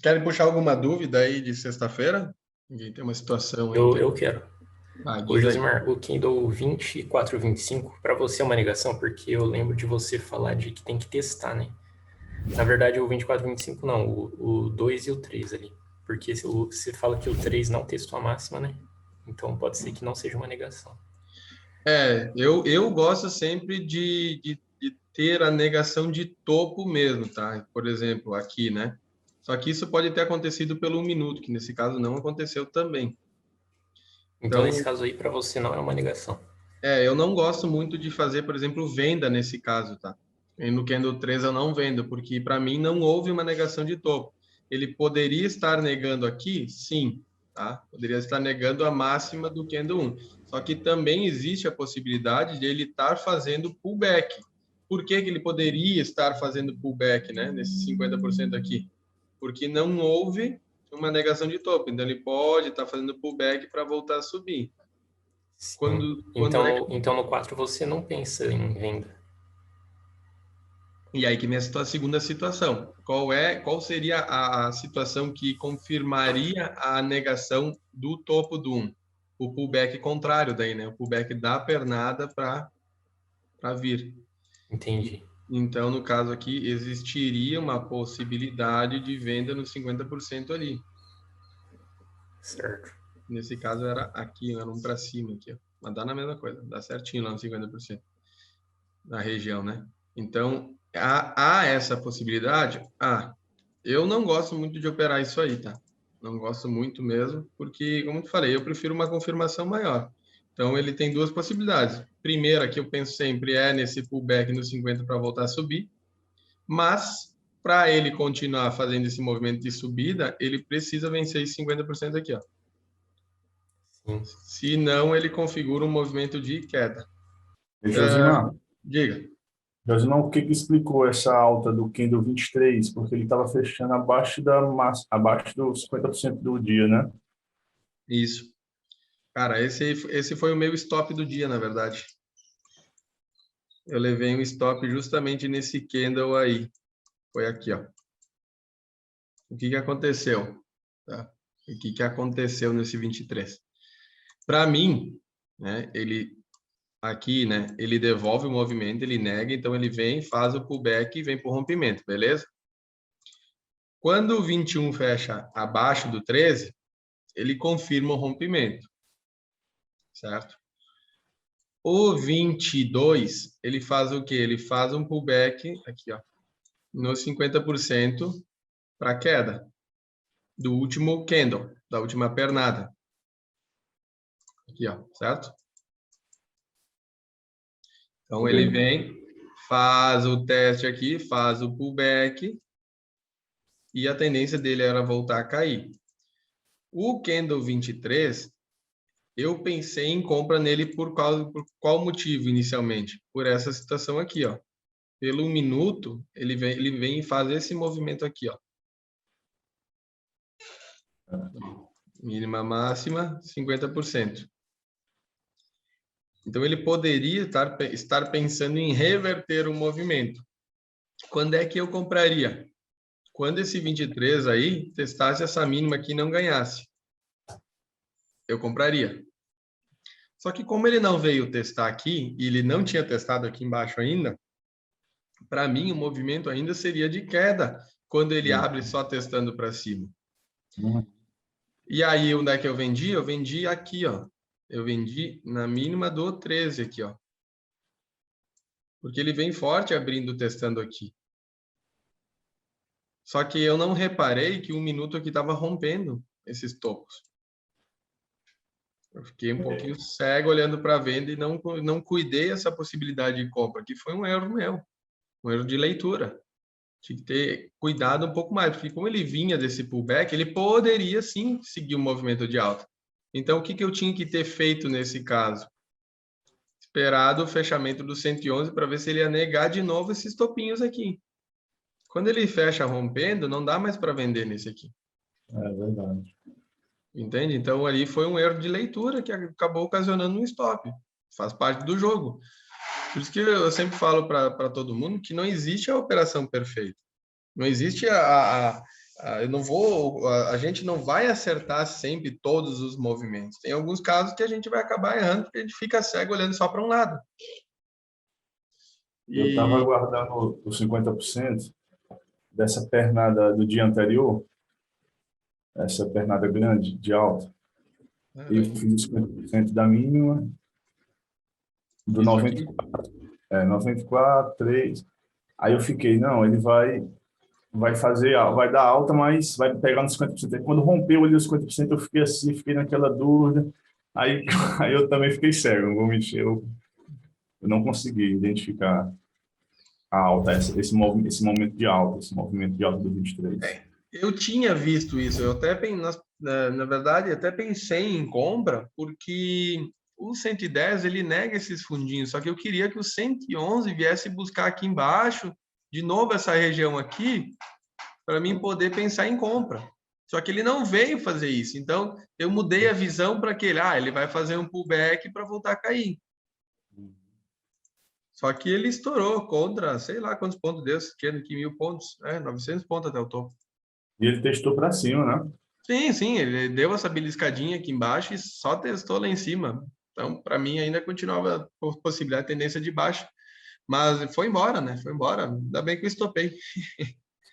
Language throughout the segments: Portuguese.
querem puxar alguma dúvida aí de sexta-feira? Ninguém tem uma situação aí Eu quero. Ô, diz aí. Josimar, o Kindle 2425, para você é uma negação? Porque eu lembro de você falar de que tem que testar, né? Na verdade, o 2425 não, o 2 e o 3 ali. Porque você fala que o 3 não testou a máxima, né? Então pode ser que não seja uma negação. Eu gosto sempre de ter a negação de topo mesmo, tá? Por exemplo, aqui, né? Só que isso pode ter acontecido pelo 1 minuto, que nesse caso não aconteceu também. Então, nesse Então, caso aí, para você não é uma negação. eu não gosto muito de fazer, por exemplo, venda nesse caso, tá? E no Candle 3 eu não vendo, porque para mim não houve uma negação de topo. Ele poderia estar negando aqui? Sim, tá? Poderia estar negando a máxima do Candle 1. Só que também existe a possibilidade de ele estar fazendo pullback. Por que que ele poderia estar fazendo pullback, né? Nesses 50% aqui? Porque não houve uma negação de topo. Então ele pode estar fazendo pullback para voltar a subir. Sim. Quando é Então no 4 você não pensa em venda. E aí que me a segunda situação. Qual seria a situação que confirmaria a negação do topo do 1? O pullback contrário daí, né? O pullback da pernada para vir. Entendi. Então, no caso aqui, existiria uma possibilidade de venda nos 50% ali. Certo. Nesse caso era aqui, era um para cima aqui, ó. Mas dá na mesma coisa, dá certinho lá no 50% da região, né? Então, há essa possibilidade? Eu não gosto muito de operar isso aí, tá? Não gosto muito mesmo, porque, como eu te falei, eu prefiro uma confirmação maior. Então, ele tem duas possibilidades. Primeira, que eu penso sempre, é nesse pullback no 50 para voltar a subir, mas para ele continuar fazendo esse movimento de subida, ele precisa vencer esses 50% aqui, ó. Sim. Se não, ele configura um movimento de queda. E Uh, Josimar, diga. Josimar, o que que explicou essa alta do Kindle 23? Porque ele estava fechando abaixo dos 50% do dia, né? Isso. Cara, esse foi o meu stop do dia, na verdade. Eu levei um stop justamente nesse candle aí. Foi aqui, ó. O que que aconteceu? Tá? O que que aconteceu nesse 23? Para mim, né, ele aqui, né, ele devolve o movimento, ele nega, então ele vem, faz o pullback e vem para o rompimento, beleza? Quando o 21 fecha abaixo do 13, ele confirma o rompimento, certo? O 22, ele faz o quê? Ele faz um pullback aqui, ó, no 50% para queda do último candle, da última pernada. Aqui, ó, certo? Então ele Ok. vem, faz o teste aqui, faz o pullback e a tendência dele era voltar a cair. O candle 23, eu pensei em compra nele por qual motivo inicialmente? Por essa situação aqui, ó. Pelo 1 minuto, ele vem e faz esse movimento aqui, ó. Mínima máxima, 50%. Então ele poderia estar pensando em reverter o movimento. Quando é que eu compraria? Quando esse 23 aí testasse essa mínima aqui e não ganhasse, eu compraria. Só que como ele não veio testar aqui, e ele não tinha testado aqui embaixo ainda, para mim o movimento ainda seria de queda, quando ele abre só testando para cima. Uhum. E aí, onde é que eu vendi? Eu vendi aqui, ó. Eu vendi na mínima do 13 aqui, ó. Porque ele vem forte abrindo, testando aqui. Só que eu não reparei que 1 minuto aqui estava rompendo esses topos. Eu fiquei um pouquinho cego olhando para a venda e não cuidei essa possibilidade de compra, que foi um erro meu, um erro de leitura. Tinha que ter cuidado um pouco mais, porque como ele vinha desse pullback, ele poderia sim seguir um movimento de alta. Então, o que que eu tinha que ter feito nesse caso? Esperado o fechamento do 111 para ver se ele ia negar de novo esses topinhos aqui. Quando ele fecha rompendo, não dá mais para vender nesse aqui. É verdade. Entende? Então ali foi um erro de leitura que acabou ocasionando um stop. Faz parte do jogo. Por isso que eu sempre falo para todo mundo que não existe a operação perfeita. Não existe eu não vou, a gente não vai acertar sempre todos os movimentos. Tem alguns casos que a gente vai acabar errando porque a gente fica cego olhando só para um lado. Eu estava E aguardando os 50% dessa pernada do dia anterior, essa pernada grande de alta. E eu fiz os 50% da mínima, do isso aqui, 94, 3. Aí eu fiquei, não, ele vai fazer, vai dar alta, mas vai pegar nos 50%. Aí quando rompeu ali os 50%, eu fiquei assim, fiquei naquela dúvida. Aí, aí eu também fiquei cego, não vou mentir, eu não consegui identificar a alta, esse momento de alta, esse movimento de alta do 23. eu tinha visto isso. Eu até na verdade até pensei em compra porque o 110 ele nega esses fundinhos. Só que eu queria que o 111 viesse buscar aqui embaixo de novo essa região aqui para mim poder pensar em compra. Só que ele não veio fazer isso. Então, eu mudei a visão para que ele vai fazer um pullback para voltar a cair. Só que ele estourou contra, sei lá quantos pontos deu, que 1.000 pontos, 900 pontos até o topo. E ele testou para cima, né? Sim, ele deu essa beliscadinha aqui embaixo e só testou lá em cima. Então, para mim, ainda continuava a possibilidade, a tendência de baixo. Mas foi embora, né? Foi embora. Ainda bem que eu estopei.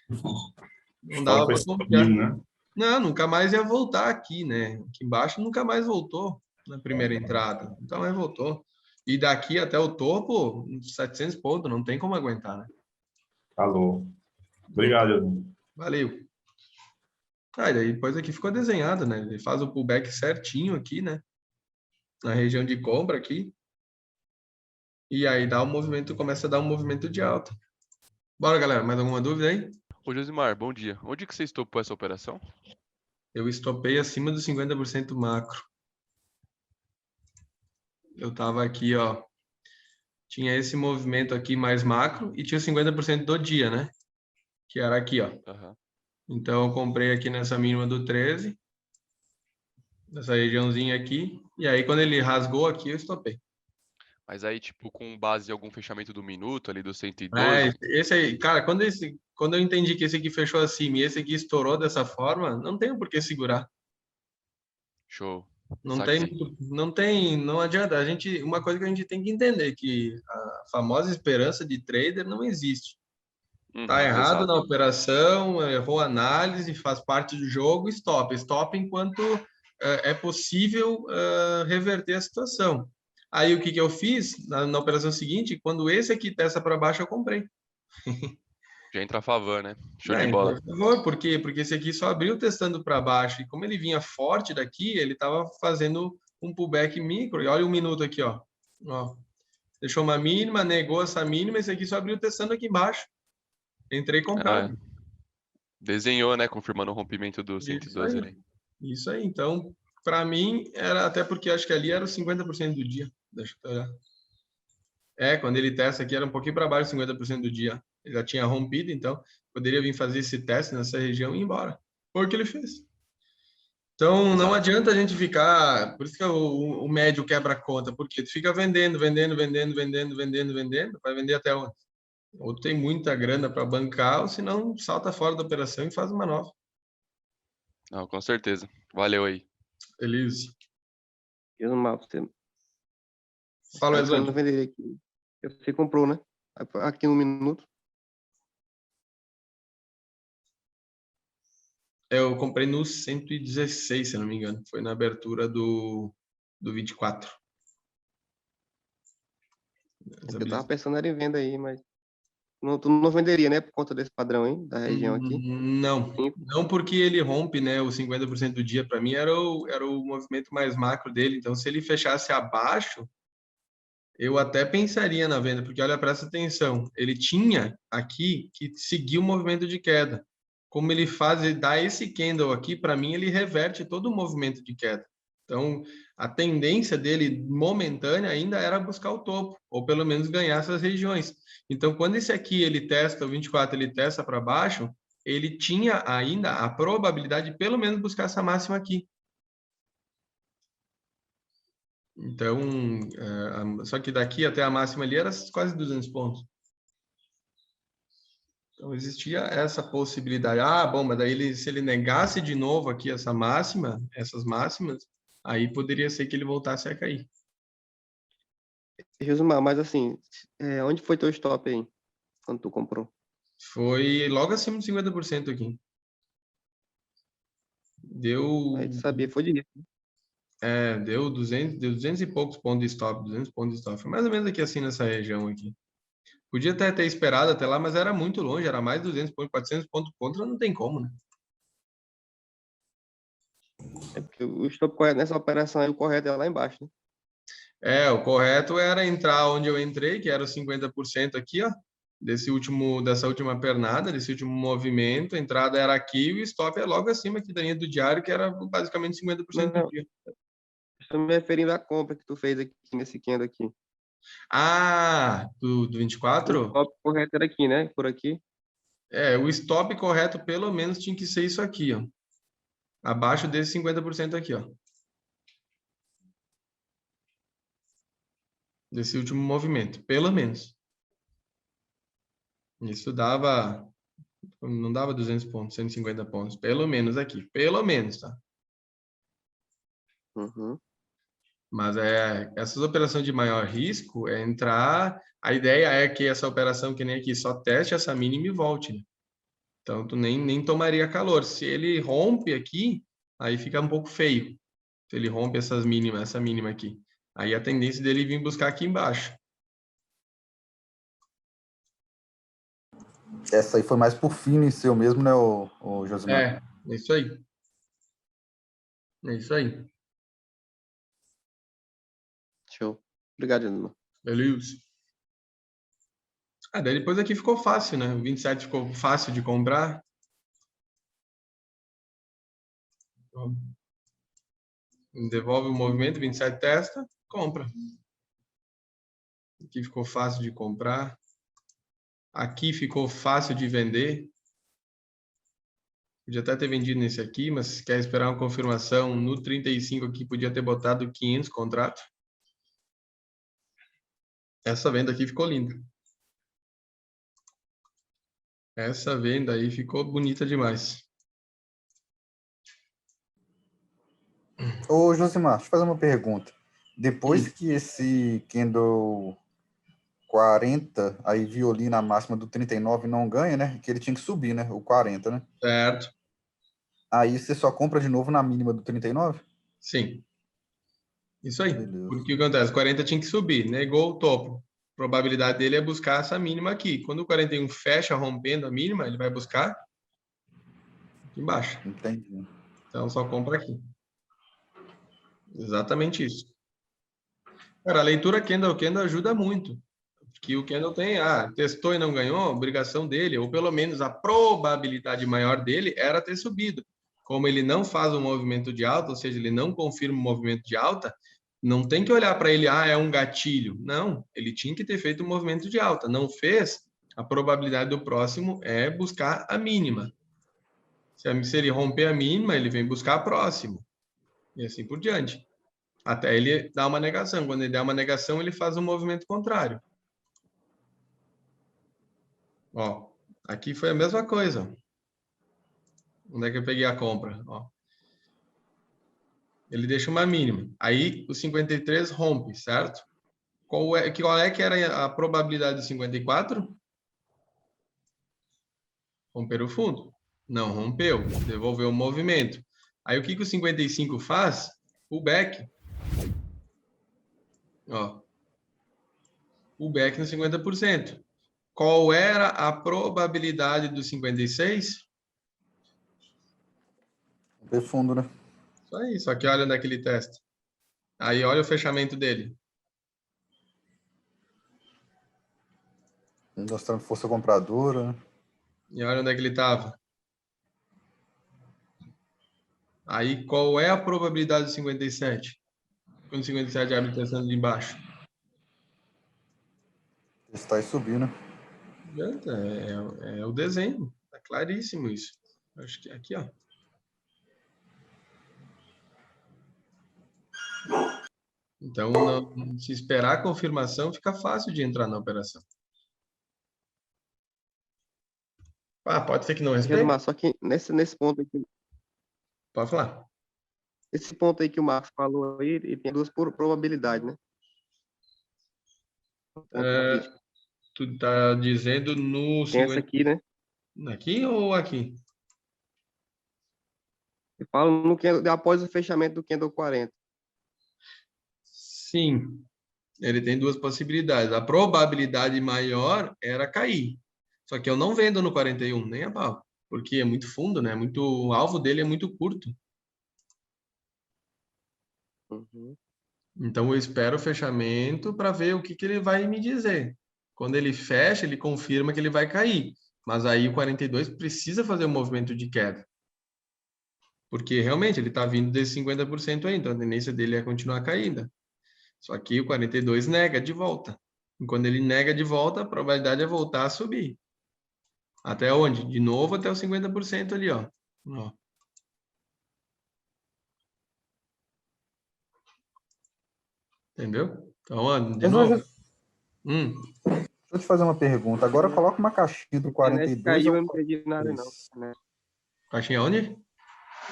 Não Fora dava para para esse confiar. caminho, né? Não, nunca mais ia voltar aqui, né? Aqui embaixo nunca mais voltou na primeira entrada. Nunca mais voltou. E daqui até o topo, 700 pontos, não tem como aguentar, né? Falou. Não Obrigado, tem. Edu. Valeu. Ah, e daí depois aqui ficou desenhado, né? Ele faz o pullback certinho aqui, né? Na região de compra aqui. E aí dá um movimento, começa a dar um movimento de alta. Bora, galera. Mais alguma dúvida aí? Ô Josimar, bom dia. Onde que você estopou essa operação? Eu estopei acima dos 50% macro. Eu tava aqui, ó. Tinha esse movimento aqui mais macro e tinha 50% do dia, né? Que era aqui, ó. Aham. Então eu comprei aqui nessa mínima do 13, nessa regiãozinha aqui, e aí quando ele rasgou aqui eu estopei. Mas aí, tipo, com base em algum fechamento do minuto ali do É, 112? esse aí, cara, quando eu entendi que esse aqui fechou acima e esse aqui estourou dessa forma, não tem por que segurar. Show. Não tem, Saquei. não adianta. Uma coisa que a gente tem que entender que a famosa esperança de trader não existe. Tá Uhum, errado na exato. operação, errou a análise, faz parte do jogo, stop. Stop enquanto é possível reverter a situação. Aí o que que eu fiz na operação seguinte? Quando esse aqui testa para baixo, eu comprei. Já entra a favor, né? Show de Então, bola. por favor, por quê? Porque esse aqui só abriu testando para baixo. E como ele vinha forte daqui, ele estava fazendo um pullback micro. E olha o minuto aqui, ó. Ó. Deixou uma mínima, negou essa mínima, esse aqui só abriu testando aqui embaixo. Entrei É, comprado. desenhou, né? Confirmando o rompimento do Isso 112 aí. ali. Isso aí. Então, para mim, era até porque acho que ali era os 50% do dia. Deixa eu olhar. Quando ele testa aqui era um pouquinho para baixo, 50% do dia. Ele já tinha rompido, então poderia vir fazer esse teste nessa região e ir embora. Foi o que ele fez. Então, não Exato. adianta a gente ficar. Por isso que o médio quebra a conta, porque tu fica vendendo, vendendo, vendendo, vendendo, vendendo, vendendo, vai vender até onde? Ou tem muita grana para bancar, ou senão salta fora da operação e faz uma nova. Não, com certeza. Valeu aí. Feliz. Eu não você, Fala, você não Wesley. venderia aqui. Você comprou, né? Aqui no minuto. Eu comprei no 116, se não me engano. Foi na abertura do 24. Eu tava pensando era em venda aí, mas não, tu não venderia, né? Por conta desse padrão aí, da região aqui. Não, Sim. não porque ele rompe, né? O 50% do dia, para mim, era o movimento mais macro dele. Então, se ele fechasse abaixo, eu até pensaria na venda, porque olha, presta atenção, ele tinha aqui que seguir o movimento de queda. Como ele faz, ele dá esse candle aqui, para mim, ele reverte todo o movimento de queda. Então, a tendência dele momentânea ainda era buscar o topo, ou pelo menos ganhar essas regiões. Então, quando esse aqui ele testa, o 24 ele testa para baixo, ele tinha ainda a probabilidade de pelo menos buscar essa máxima aqui. Então, só que daqui até a máxima ali era quase 200 pontos. Então, existia essa possibilidade. Ah, bom, mas daí se ele negasse de novo aqui essas máximas, aí poderia ser que ele voltasse a cair. Josmar, mas assim, onde foi teu stop aí, quando tu comprou? Foi logo acima de 50% aqui. Aí Deu, tu sabia, foi de risco. deu 200 e poucos pontos de stop, 200 pontos de stop. Foi mais ou menos aqui assim nessa região aqui. Podia até ter esperado até lá, mas era muito longe, era mais 200 pontos, 400 pontos contra, não tem como, né? É porque o stop correto nessa operação aí, o correto é lá embaixo, né? O correto era entrar onde eu entrei, que era os 50% aqui, ó, dessa última pernada, desse último movimento. A entrada era aqui e o stop é logo acima aqui da linha do diário, que era basicamente 50% do Não, dia. estou me referindo à compra que tu fez aqui nesse candle aqui. Ah, do O 24? stop correto era aqui, né? Por aqui. O stop correto pelo menos tinha que ser isso aqui, ó. Abaixo desse 50% aqui, ó. Desse último movimento, pelo menos. Isso não dava 200 pontos, 150 pontos, pelo menos aqui, pelo menos, tá? Uhum. Mas essas operações de maior risco é entrar. A ideia é que essa operação, que nem aqui, só teste essa mínima e volte, né? Então, tu nem tomaria calor. Se ele rompe aqui, aí fica um pouco feio. Se ele rompe essa mínima aqui. Aí a tendência dele vir buscar aqui embaixo. Essa aí foi mais por feeling seu mesmo, né, o Josimar? É isso aí. É isso aí. Show. Obrigado, Josmar. Beleza. Daí depois aqui ficou fácil, né? O 27 ficou fácil de comprar. Devolve o movimento, 27 testa, compra. Aqui ficou fácil de comprar. Aqui ficou fácil de vender. Podia até ter vendido nesse aqui, mas se quer esperar uma confirmação no 35 aqui, podia ter botado 500 contrato. Essa venda aqui ficou linda. Essa venda aí ficou bonita demais. Ô, Josimar, deixa eu fazer uma pergunta. Depois que esse candle 40, aí violina a máxima do 39 não ganha, né? Que ele tinha que subir, né? O 40, né? Certo. Aí você só compra de novo na mínima do 39? Sim. Isso aí. Beleza. Porque o que acontece? 40 tinha que subir, negou o topo. A probabilidade dele é buscar essa mínima aqui. Quando o 41 fecha rompendo a mínima, ele vai buscar aqui embaixo. Entendi. Então só compra aqui. Exatamente isso. Cara, a leitura candle ajuda muito. Que o candle tem, testou e não ganhou, a obrigação dele, ou pelo menos a probabilidade maior dele era ter subido. Como ele não faz um movimento de alta, ou seja, ele não confirma um movimento de alta, não tem que olhar para ele, é um gatilho. Não, ele tinha que ter feito um movimento de alta. Não fez, a probabilidade do próximo é buscar a mínima. Se ele romper a mínima, ele vem buscar a próxima. E assim por diante. Até ele dar uma negação. Quando ele der uma negação, ele faz um movimento contrário. Ó, aqui foi a mesma coisa. Onde é que eu peguei a compra? Ó. Ele deixa uma mínima. Aí o 53 rompe, certo? Qual é que era a probabilidade do 54? Romper o fundo. Não rompeu, devolveu o movimento. Aí o que o 55 faz? O back. Ó. O back no 50%. Qual era a probabilidade do 56? Romper fundo, né? Isso aí, só que olha onde é que ele testa. Aí olha o fechamento dele. Mostrando força compradora, né? E olha onde é que ele estava. Aí, qual é a probabilidade do 57? Quando o 57 abre testando de embaixo. Está aí subindo. É o desenho. Tá claríssimo isso. Acho que é aqui, ó. Então, se esperar a confirmação, fica fácil de entrar na operação. Ah, pode ser que não respeite. Gilmar, só que nesse ponto aqui, Pode falar. esse ponto aí que o Marcos falou aí, ele tem duas probabilidades, né? Ponto É, crítico. tu tá dizendo no Tem essa 50... aqui, né? Aqui ou aqui? Eu falo no candle, após o fechamento do candle 40. Sim, ele tem duas possibilidades. A probabilidade maior era cair. Só que eu não vendo no 41, nem a pau. Porque é muito fundo, né? Muito, o alvo dele é muito curto. Uhum. Então eu espero o fechamento para ver o que que ele vai me dizer. Quando ele fecha, ele confirma que ele vai cair. Mas aí o 42 precisa fazer um movimento de queda. Porque realmente ele está vindo desse 50% aí, então a tendência dele é continuar caindo. Só que o 42 nega de volta. E quando ele nega de volta, a probabilidade é voltar a subir. Até onde? De novo até os 50% ali, ó. Ó. Entendeu? Então, ó, de Mas novo. hoje, Hum, deixa eu te fazer uma pergunta. Agora coloca uma caixinha do A internet 42 caiu, ao eu não entendi nada, não. 43. Né? caixinha onde?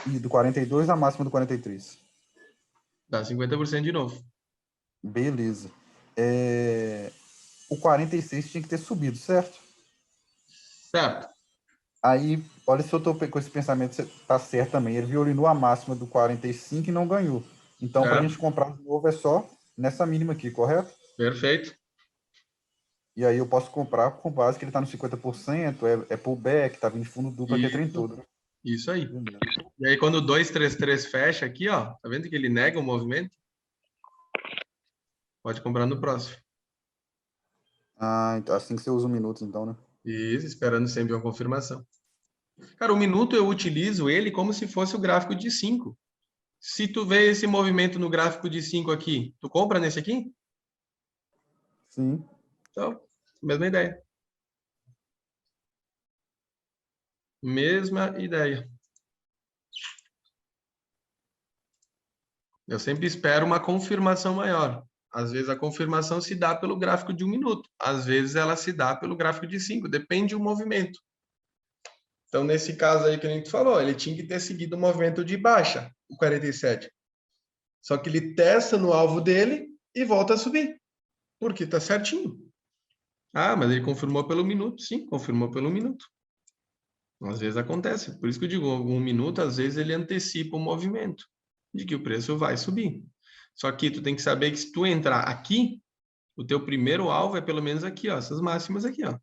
E do 42 à máxima do 43. Dá 50% de novo. Beleza. O 46 tinha que ter subido, certo? Certo. Aí, olha se eu tô com esse pensamento, você tá certo também. Ele violinou a máxima do 45 e não ganhou. Então, para a gente Certo. comprar de novo, é só nessa mínima aqui, correto? Perfeito. E aí eu posso comprar com base que ele está no 50%, é pullback, tá vindo de fundo duplo aqui a trem Isso, todo, né? isso aí. Beleza. E aí, quando o 233 fecha aqui, ó, tá vendo que ele nega o movimento? Pode comprar no próximo. Ah, então, assim que você usa o minutos, então, né? Isso, esperando sempre uma confirmação. Cara, o minuto eu utilizo ele como se fosse o gráfico de 5. Se tu vê esse movimento no gráfico de 5 aqui, tu compra nesse aqui? Sim. Então, mesma ideia. Mesma ideia. Eu sempre espero uma confirmação maior. Às vezes a confirmação se dá pelo gráfico de 1 minuto. Às vezes ela se dá pelo gráfico de 5. Depende do movimento. Então, nesse caso aí que a gente falou, ele tinha que ter seguido o movimento de baixa, o 47. Só que ele testa no alvo dele e volta a subir. Porque tá certinho. Ah, mas ele confirmou pelo minuto. Sim, confirmou pelo minuto. Às vezes acontece. Por isso que eu digo, 1 minuto, às vezes ele antecipa o movimento de que o preço vai subir. Só que tu tem que saber que se tu entrar aqui, o teu primeiro alvo é pelo menos aqui, ó, essas máximas aqui, ó.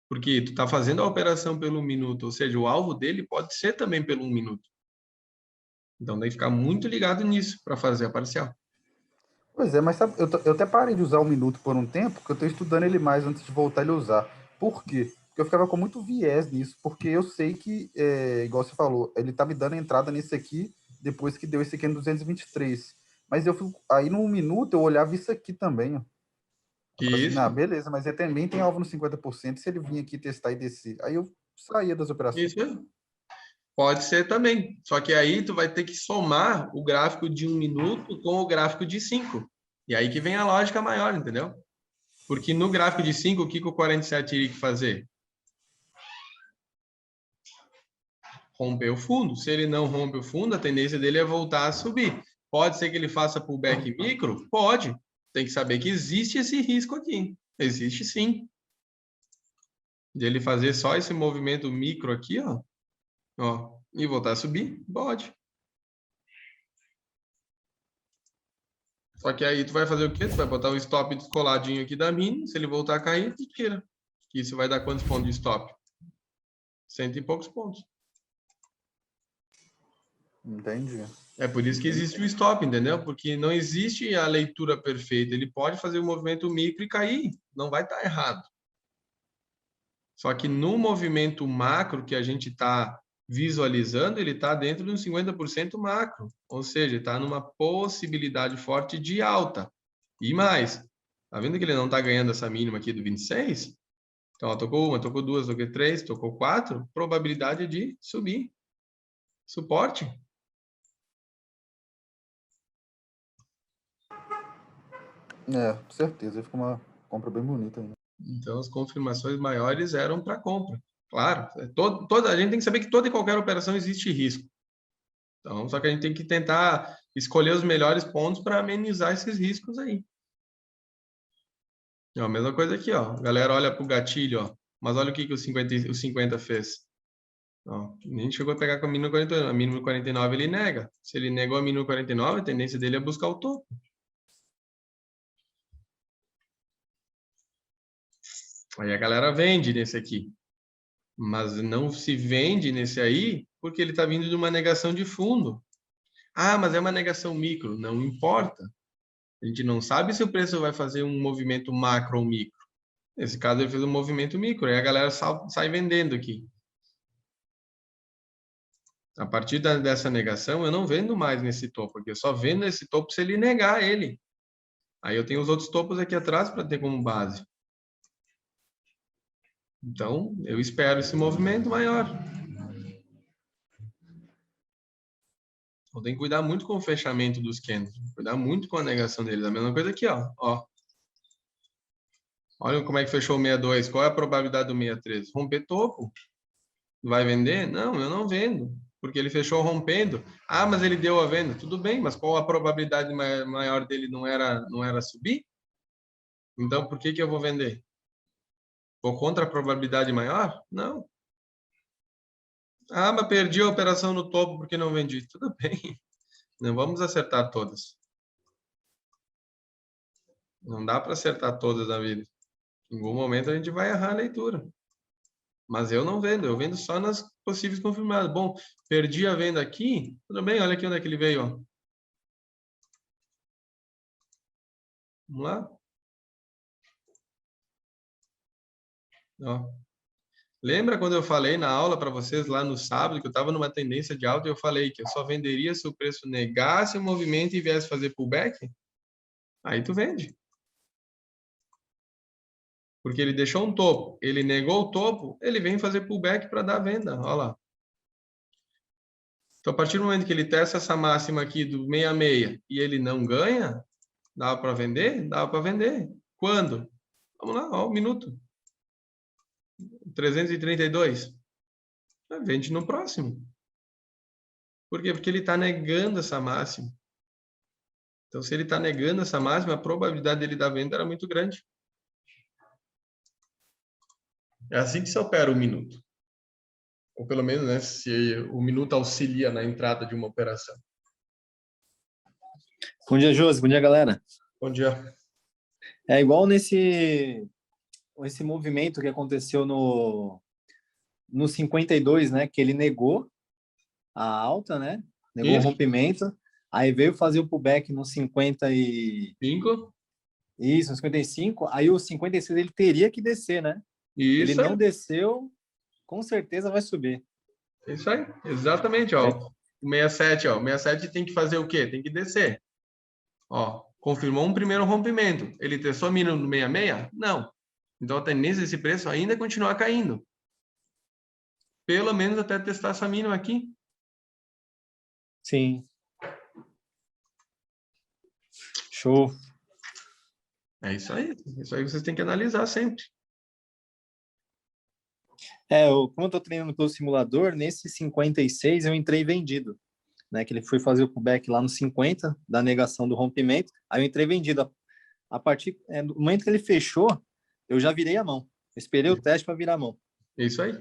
Porque tu tá fazendo a operação pelo 1 minuto, ou seja, o alvo dele pode ser também pelo 1 minuto. Então tem que ficar muito ligado nisso para fazer a parcial. Pois é, mas sabe, eu até parei de usar o minuto por um tempo, porque eu estou estudando ele mais antes de voltar a ele usar. Por quê? Porque eu ficava com muito viés nisso, porque eu sei que, igual você falou, ele tá me dando entrada nesse aqui, depois que deu esse aqui no 223. Mas aí no 1 minuto eu olhava isso aqui também, ó. Eu falei assim, Isso, ah, beleza, mas ele também tem alvo no 50%, se ele vir aqui testar e descer. Aí eu saía das operações. isso aí. Pode ser também. Só que aí tu vai ter que somar o gráfico de 1 minuto com o gráfico de 5. E aí que vem a lógica maior, entendeu? Porque no gráfico de 5, o que o 47 iria fazer? Romper o fundo. Se ele não rompe o fundo, a tendência dele é voltar a subir. Pode ser que ele faça pullback micro? Pode. Tem que saber que existe esse risco aqui. Existe sim. De ele fazer só esse movimento micro aqui, ó, e voltar a subir? Pode. Só que aí tu vai fazer o quê? Tu vai botar o stop descoladinho aqui da mini. Se ele voltar a cair, tu tira. Isso vai dar quantos pontos de stop? 100 e poucos pontos. Entendi. É por isso que existe o stop, entendeu? Porque não existe a leitura perfeita. Ele pode fazer o movimento micro e cair. Não vai estar errado. Só que no movimento macro que a gente está visualizando, ele está dentro de um 50% macro. Ou seja, está numa possibilidade forte de alta. E mais, tá vendo que ele não está ganhando essa mínima aqui do 26? Então, ó, tocou uma, tocou duas, tocou três, tocou quatro, probabilidade de subir. Suporte. Com certeza. Fica uma compra bem bonita ainda. Então, as confirmações maiores eram para compra. Claro, a gente tem que saber que toda e qualquer operação existe risco. Então, só que a gente tem que tentar escolher os melhores pontos para amenizar esses riscos aí. Ó, a mesma coisa aqui, ó. A galera olha para o gatilho, ó. Mas olha o que o 50 fez. Ó, a gente chegou a pegar com a mínima 49. A mínima 49 ele nega. Se ele negou a mínima 49, a tendência dele é buscar o topo. Aí a galera vende nesse aqui. Mas não se vende nesse aí porque ele está vindo de uma negação de fundo. Ah, mas é uma negação micro. Não importa. A gente não sabe se o preço vai fazer um movimento macro ou micro. Nesse caso, ele fez um movimento micro. Aí a galera sai vendendo aqui. A partir dessa negação, eu não vendo mais nesse topo aqui. Eu só vendo esse topo se ele negar ele. Aí eu tenho os outros topos aqui atrás para ter como base. Então, eu espero esse movimento maior. Então, tem que cuidar muito com o fechamento dos candles. Cuidar muito com a negação deles. A mesma coisa aqui, ó. Olha como é que fechou o 62. Qual é a probabilidade do 63? Romper topo. Vai vender? Não, eu não vendo. Porque ele fechou rompendo. Ah, mas ele deu a venda. Tudo bem, mas qual a probabilidade maior dele não era subir? Então, por que eu vou vender? Vou contra a probabilidade maior? Não. Ah, mas perdi a operação no topo porque não vendi. Tudo bem. Não vamos acertar todas. Não dá para acertar todas na vida. Em algum momento a gente vai errar a leitura. Mas eu não vendo. Eu vendo só nas possíveis confirmadas. Bom, perdi a venda aqui. Tudo bem, olha aqui onde é que ele veio. Ó. Vamos lá. Ó. Lembra quando eu falei na aula para vocês lá no sábado que eu estava numa tendência de alta e eu falei que eu só venderia se o preço negasse o movimento e viesse fazer pullback? Aí tu vende. Porque ele deixou um topo, ele negou o topo, ele vem fazer pullback para dar venda. Olha lá. Então, a partir do momento que ele testa essa máxima aqui do 66 e ele não ganha, dava para vender? Dava para vender. Quando? Vamos lá, ó, um minuto. 332. Vende no próximo. Por quê? Porque ele está negando essa máxima. Então, se ele está negando essa máxima, a probabilidade dele dar venda era muito grande. É assim que se opera o minuto. Ou pelo menos, né, se o minuto auxilia na entrada de uma operação. Bom dia, Josi. Bom dia, galera. Bom dia. É igual esse movimento que aconteceu no 52, né? Que ele negou a alta, né? Negou o rompimento. Aí veio fazer o pullback no 55. Isso, no 55. Aí o 56 ele teria que descer, né? Isso. Ele não desceu, com certeza vai subir. Isso aí, exatamente, ó. O 67, ó. O 67 tem que fazer o quê? Tem que descer. Ó, confirmou um primeiro rompimento. Ele testou a mínima no 66? Não. Então a tendência desse preço ainda é continuar caindo. Pelo menos até testar essa mínima aqui. Sim. Show. É isso aí. Isso aí vocês têm que analisar sempre. Como eu estou treinando pelo simulador, nesse 56 eu entrei vendido, né? Que ele foi fazer o pullback lá no 50, da negação do rompimento, aí eu entrei vendido. A partir do momento que ele fechou, eu já virei a mão. Eu esperei o teste para virar a mão. Isso aí.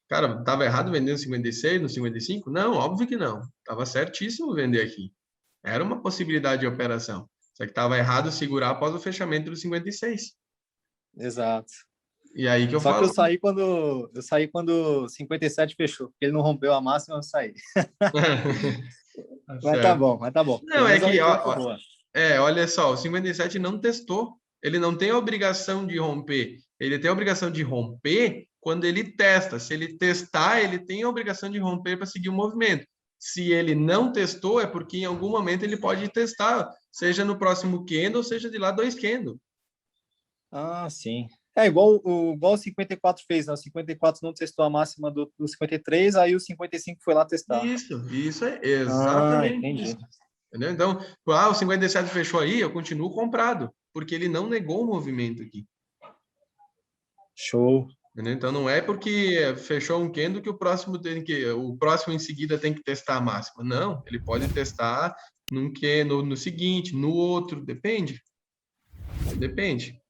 Cara, estava errado vender no 56, no 55? Não, óbvio que não. Estava certíssimo vender aqui. Era uma possibilidade de operação. Só que estava errado segurar após o fechamento do 56. Exato. E aí que eu falo. Só que eu saí quando o 57 fechou. Porque ele não rompeu a máxima, eu saí. Mas tá bom, mas tá bom. Não, é que, olha só, o 57 não testou. Ele não tem a obrigação de romper. Ele tem a obrigação de romper quando ele testa. Se ele testar, ele tem a obrigação de romper para seguir o movimento. Se ele não testou, é porque em algum momento ele pode testar, seja no próximo candle, seja de lá 2 candle. Ah, sim. Igual o 54 fez, né? O 54 não testou a máxima do 53, aí o 55 foi lá testar. Isso é exatamente isso. Entendeu? Então, o 57 fechou aí, eu continuo comprado, porque ele não negou o movimento aqui. Show. Entendeu? Então não é porque fechou um candle que o próximo em seguida tem que testar a máxima. Não, ele pode testar no seguinte, no outro, depende. Depende.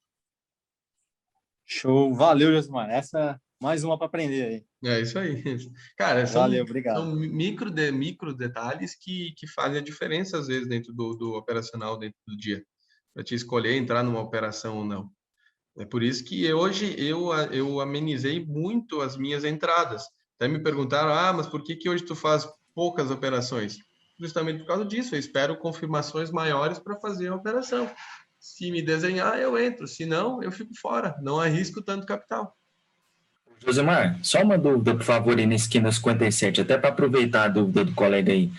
Show. Valeu, Josimar. Essa mais uma para aprender aí. É isso aí. Cara, Valeu, obrigado. são micro detalhes que fazem a diferença, às vezes, dentro do operacional, dentro do dia, para te escolher entrar numa operação ou não. É por isso que hoje eu amenizei muito as minhas entradas. Até me perguntaram, mas por que hoje tu faz poucas operações? Justamente por causa disso, eu espero confirmações maiores para fazer a operação. Se me desenhar, eu entro. Se não, eu fico fora. Não arrisco tanto capital. Josemar, só uma dúvida, por favor, aí nesse Kindle 57, até para aproveitar a dúvida do colega aí.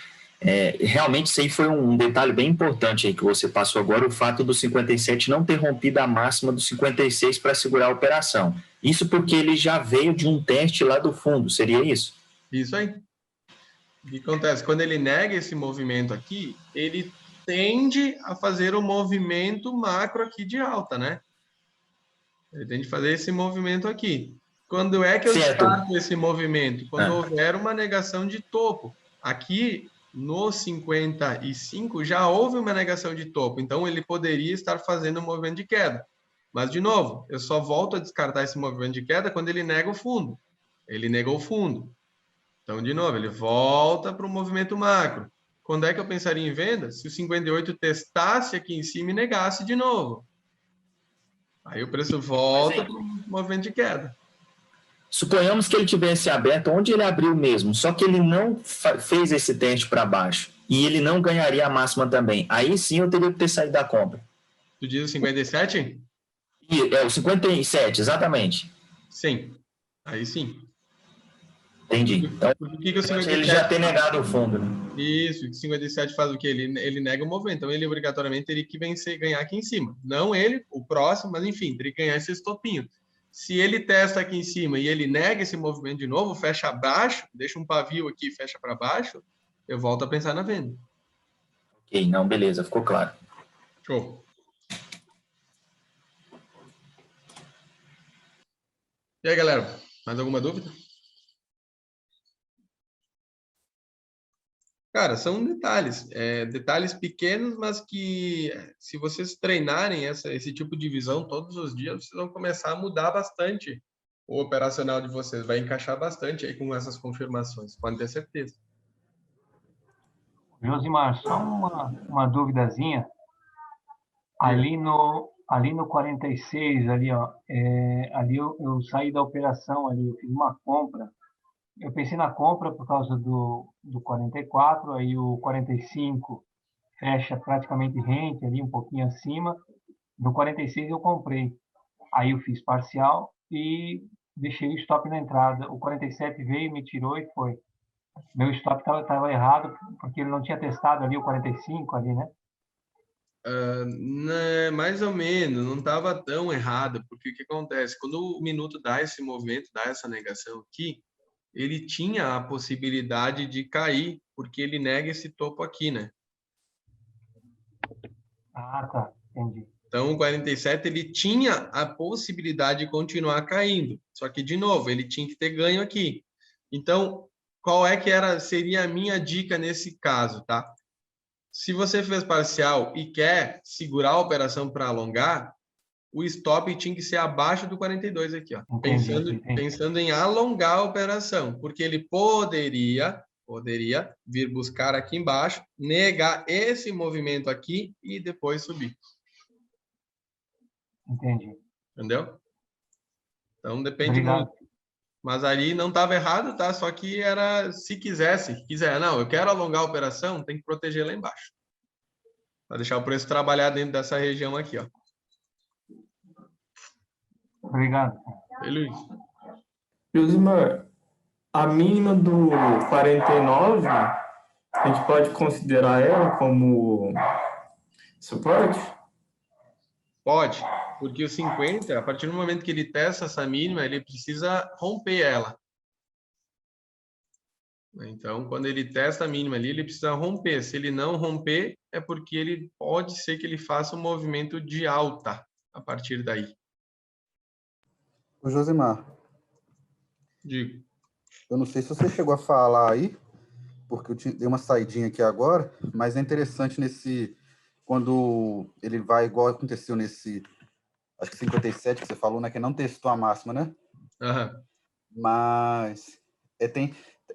Realmente isso aí foi um detalhe bem importante aí que você passou agora, o fato do 57 não ter rompido a máxima do 56 para segurar a operação. Isso porque ele já veio de um teste lá do fundo, seria isso? Isso aí. O que acontece? Quando ele nega esse movimento aqui, ele tende a fazer um movimento macro aqui de alta, né? Ele tende a fazer esse movimento aqui. Quando é que eu descarto esse movimento? Quando houver uma negação de topo. Aqui, no 55, já houve uma negação de topo. Então, ele poderia estar fazendo um movimento de queda. Mas, de novo, eu só volto a descartar esse movimento de queda quando ele nega o fundo. Ele negou o fundo. Então, de novo, ele volta para o movimento macro. Quando é que eu pensaria em venda? Se o 58 testasse aqui em cima e negasse de novo. Aí o preço volta para o movimento de queda. Suponhamos que ele tivesse aberto onde ele abriu mesmo, só que ele não fez esse teste para baixo e ele não ganharia a máxima também. Aí sim eu teria que ter saído da compra. Tu diz o 57? O 57, exatamente. Sim, aí sim. Entendi. Então, o 57 ele já tem negado o fundo, né? Isso, o 57 faz o quê? Ele nega o movimento, então ele obrigatoriamente teria que vencer, ganhar aqui em cima. Não ele, o próximo, mas enfim, teria que ganhar esse estopinho. Se ele testa aqui em cima e ele nega esse movimento de novo, fecha abaixo, deixa um pavio aqui e fecha para baixo, eu volto a pensar na venda. Ok, não, beleza, ficou claro. Show. E aí, galera, mais alguma dúvida? Cara, são detalhes, detalhes pequenos, mas que se vocês treinarem esse tipo de visão todos os dias, vocês vão começar a mudar bastante o operacional de vocês, vai encaixar bastante aí com essas confirmações, podem ter certeza. Josimar, só uma duvidazinha. Ali no 46, ali, ó, ali eu saí da operação, ali eu fiz uma compra. Eu pensei na compra por causa do 44, aí o 45 fecha praticamente rente ali, um pouquinho acima. No 46 eu comprei. Aí eu fiz parcial e deixei o stop na entrada. O 47 veio, me tirou e foi. Meu stop estava errado, porque ele não tinha testado ali o 45, ali, né? Mais ou menos, não estava tão errado, porque o que acontece? Quando o minuto dá esse movimento, dá essa negação aqui, ele tinha a possibilidade de cair, porque ele nega esse topo aqui, né? Ah, tá. Entendi. Então, o 47, ele tinha a possibilidade de continuar caindo. Só que, de novo, ele tinha que ter ganho aqui. Então, qual é que seria a minha dica nesse caso, tá? Se você fez parcial e quer segurar a operação para alongar, o stop tinha que ser abaixo do 42 aqui, ó. Pensando em alongar a operação, porque ele poderia vir buscar aqui embaixo, negar esse movimento aqui e depois subir. Entendi. Entendeu? Então depende muito. Mas ali não estava errado, tá? Só que era, se quiser, não, eu quero alongar a operação, tem que proteger lá embaixo. Para deixar o preço trabalhar dentro dessa região aqui, ó. Obrigado. E Luiz? Josimar, a mínima do 49, a gente pode considerar ela como suporte? Pode, porque o 50, a partir do momento que ele testa essa mínima, ele precisa romper ela. Então, quando ele testa a mínima ali, ele precisa romper. Se ele não romper, é porque ele pode ser que ele faça um movimento de alta a partir daí. O Josimar, Digo. Eu não sei se você chegou a falar aí, porque eu dei uma saidinha aqui agora, mas é interessante quando ele vai, igual aconteceu nesse, acho que 57 que você falou, né, que não testou a máxima, né? Aham. Mas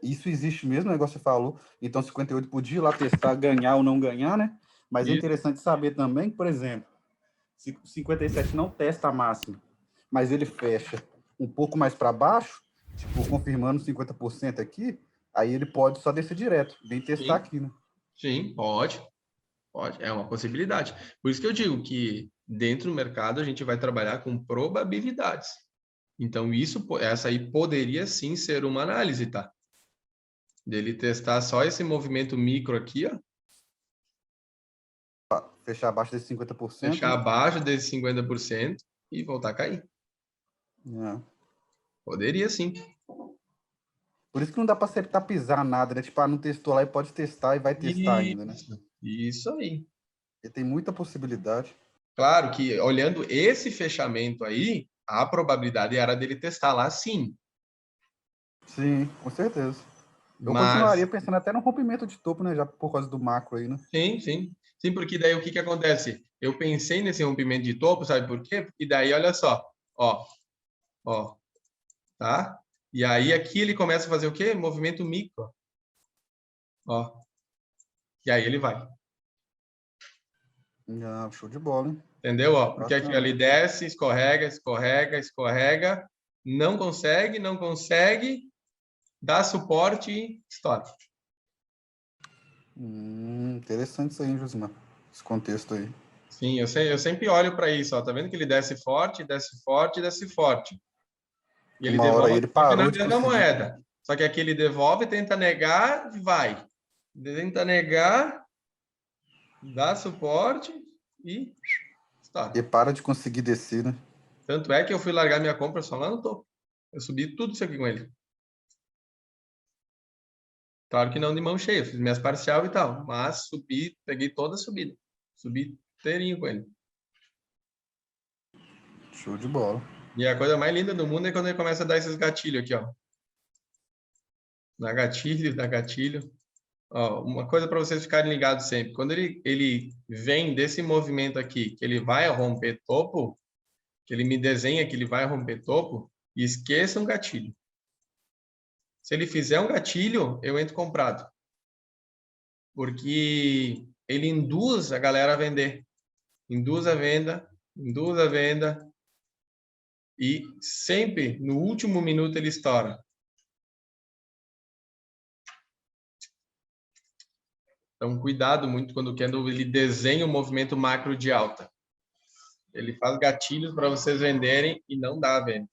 isso existe mesmo, o negócio que você falou. Então, 58 podia ir lá testar, ganhar ou não ganhar, né? Mas é Isso. interessante saber também que, por exemplo, se 57 não testa a máxima, mas ele fecha um pouco mais para baixo, tipo, confirmando 50% aqui, aí ele pode só descer direto, vem testar aqui, né? Sim, pode. Pode, é uma possibilidade. Por isso que eu digo que dentro do mercado a gente vai trabalhar com probabilidades. Então, essa aí poderia sim ser uma análise, tá? Dele testar só esse movimento micro aqui, ó. Fechar abaixo desse 50%. Fechar abaixo desse 50% e voltar a cair. É. Poderia sim. Por isso que não dá para acertar pisar nada, né? Tipo, não testou lá e pode testar e vai testar ainda, né? Isso aí. Porque tem muita possibilidade. Claro que, olhando esse fechamento aí, a probabilidade era dele testar lá sim. Sim, com certeza. Eu Mas... continuaria pensando até no rompimento de topo, né? Já por causa do macro aí, né? Sim, sim. Sim, porque daí o que acontece? Eu pensei nesse rompimento de topo, sabe por quê? Porque daí, olha só, ó, tá? E aí aqui ele começa a fazer o quê? Movimento micro. Ó. E aí ele vai. Show de bola, hein? Entendeu? Ó, porque aqui ele desce, escorrega, escorrega, escorrega, não consegue, dá suporte e estoura. Interessante isso aí, Josimar. Esse contexto aí. Sim, eu sempre olho para isso, ó. Tá vendo que ele desce forte, desce forte, desce forte. E ele Uma hora devolve aí ele parou de da conseguir. moeda. Só que aqui ele devolve, tenta negar e vai. Tenta negar, dá suporte e estoura. E para de conseguir descer, né? Tanto é que eu fui largar minha compra só lá no topo. Eu subi tudo isso aqui com ele. Claro que não de mão cheia, fiz minhas parcial e tal, mas subi, peguei toda a subida. Subi inteirinho com ele. Show de bola. E a coisa mais linda do mundo é quando ele começa a dar esses gatilhos aqui, ó. Dá gatilho. Ó, uma coisa para vocês ficarem ligados sempre. Quando ele vem desse movimento aqui, que ele vai romper topo, que ele me desenha que ele vai romper topo, esqueça um gatilho. Se ele fizer um gatilho, eu entro comprado. Porque ele induz a galera a vender. Induz a venda e sempre no último minuto ele estoura. Então, cuidado muito quando ele desenha um movimento macro de alta. Ele faz gatilhos para vocês venderem e não dá a venda.